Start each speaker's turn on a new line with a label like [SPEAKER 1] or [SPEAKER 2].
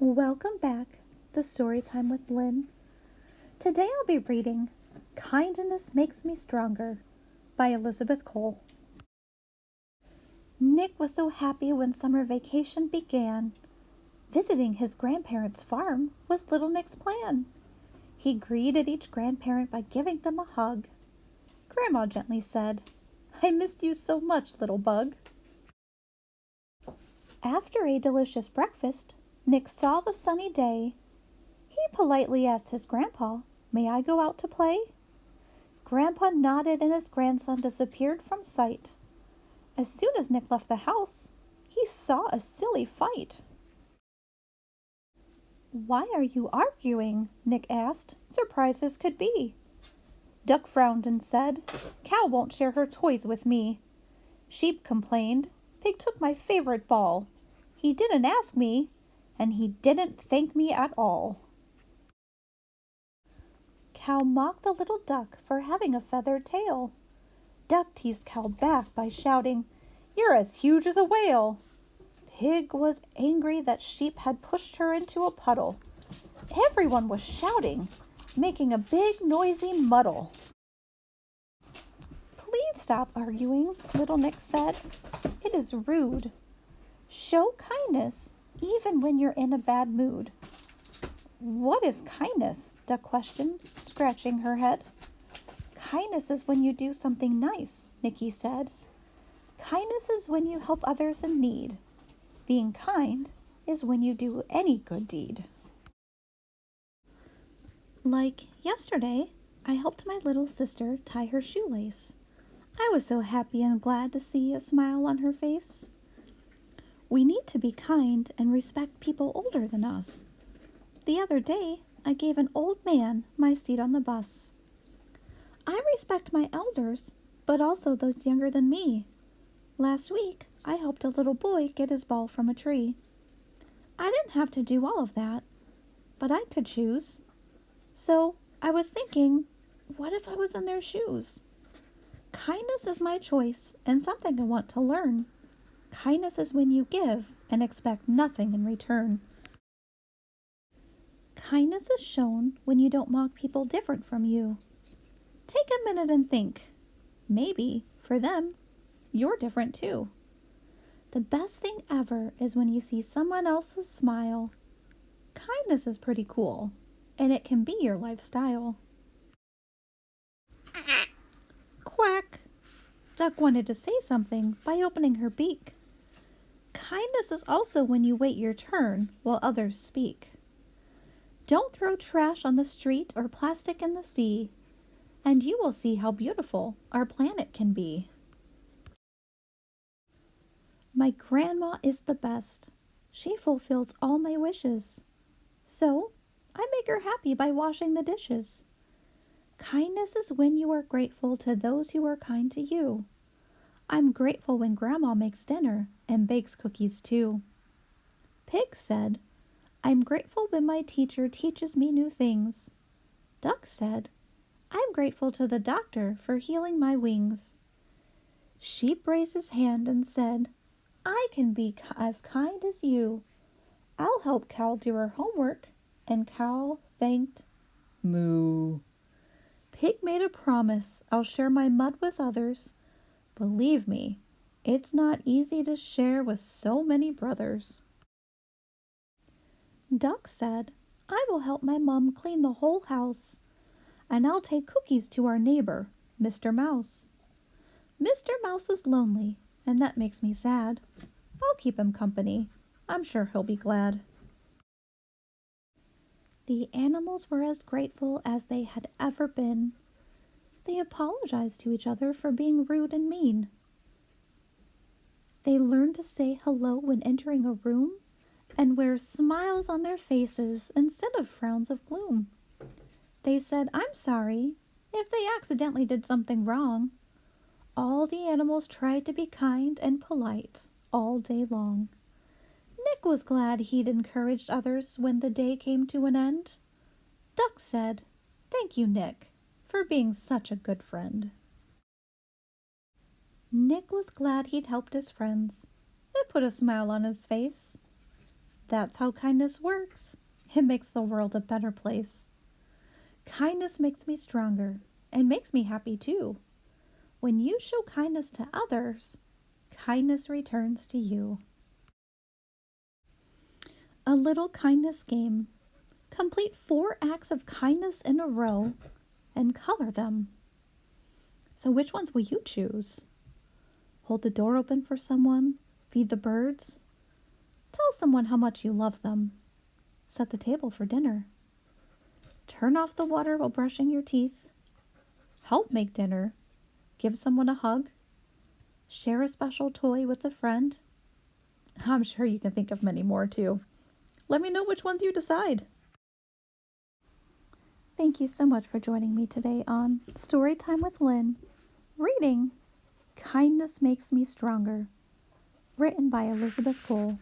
[SPEAKER 1] Welcome back to Storytime with Lynn. Today I'll be reading Kindness Makes Me Stronger by Elizabeth Cole. Nick was so happy when summer vacation began. Visiting his grandparents' farm was little Nick's plan. He greeted each grandparent by giving them a hug. Grandma gently said, "I missed you so much, little bug." After a delicious breakfast, Nick saw the sunny day. He politely asked his grandpa, "May I go out to play?" Grandpa nodded and his grandson disappeared from sight. As soon as Nick left the house, he saw a silly fight. "Why are you arguing?" Nick asked, surprised as could be. Duck frowned and said, "Cow won't share her toys with me." Sheep complained, "Pig took my favorite ball. He didn't ask me, and he didn't thank me at all." Cow mocked the little duck for having a feathered tail. Duck teased Cow back by shouting, "You're as huge as a whale." Pig was angry that Sheep had pushed her into a puddle. Everyone was shouting, making a big noisy muddle. "Please stop arguing," little Nick said. "It is rude. Show kindness even when you're in a bad mood." "What is kindness?" Duck questioned, scratching her head. "Kindness is when you do something nice," Nicky said. "Kindness is when you help others in need. Being kind is when you do any good deed." Like yesterday, I helped my little sister tie her shoelace. I was so happy and glad to see a smile on her face. We need to be kind and respect people older than us. The other day, I gave an old man my seat on the bus. I respect my elders, but also those younger than me. Last week, I helped a little boy get his ball from a tree. I didn't have to do all of that, but I could choose. So I was thinking, what if I was in their shoes? Kindness is my choice and something I want to learn. Kindness is when you give and expect nothing in return. Kindness is shown when you don't mock people different from you. Take a minute and think. Maybe, for them, you're different too. The best thing ever is when you see someone else's smile. Kindness is pretty cool, and it can be your lifestyle. Quack! Duck wanted to say something by opening her beak. Kindness is also when you wait your turn while others speak. Don't throw trash on the street or plastic in the sea, and you will see how beautiful our planet can be. My grandma is the best. She fulfills all my wishes. So, I make her happy by washing the dishes. Kindness is when you are grateful to those who are kind to you. I'm grateful when Grandma makes dinner and bakes cookies too. Pig said, "I'm grateful when my teacher teaches me new things." Duck said, "I'm grateful to the doctor for healing my wings." Sheep raised his hand and said, "I can be as kind as you." I'll help Cow do her homework, and Cow thanked Moo. Pig made a promise, "I'll share my mud with others." Believe me, it's not easy to share with so many brothers. Duck said, "I will help my mom clean the whole house, and I'll take cookies to our neighbor, Mr. Mouse. Mr. Mouse is lonely, and that makes me sad. I'll keep him company. I'm sure he'll be glad." The animals were as grateful as they had ever been. They apologized to each other for being rude and mean. They learned to say hello when entering a room and wear smiles on their faces instead of frowns of gloom. They said, "I'm sorry," if they accidentally did something wrong. All the animals tried to be kind and polite all day long. Nick was glad he'd encouraged others when the day came to an end. Duck said, "Thank you, Nick, for being such a good friend." Nick was glad he'd helped his friends. It put a smile on his face. That's how kindness works. It makes the world a better place. Kindness makes me stronger and makes me happy too. When you show kindness to others, kindness returns to you. A little kindness game. Complete 4 acts of kindness in a row and color them. So which ones will you choose? Hold the door open for someone, feed the birds, tell someone how much you love them, set the table for dinner, turn off the water while brushing your teeth, help make dinner, give someone a hug, share a special toy with a friend. I'm sure you can think of many more too. Let me know which ones you decide. Thank you so much for joining me today on Storytime with Lynn, reading Kindness Makes Me Stronger, written by Elizabeth Cole.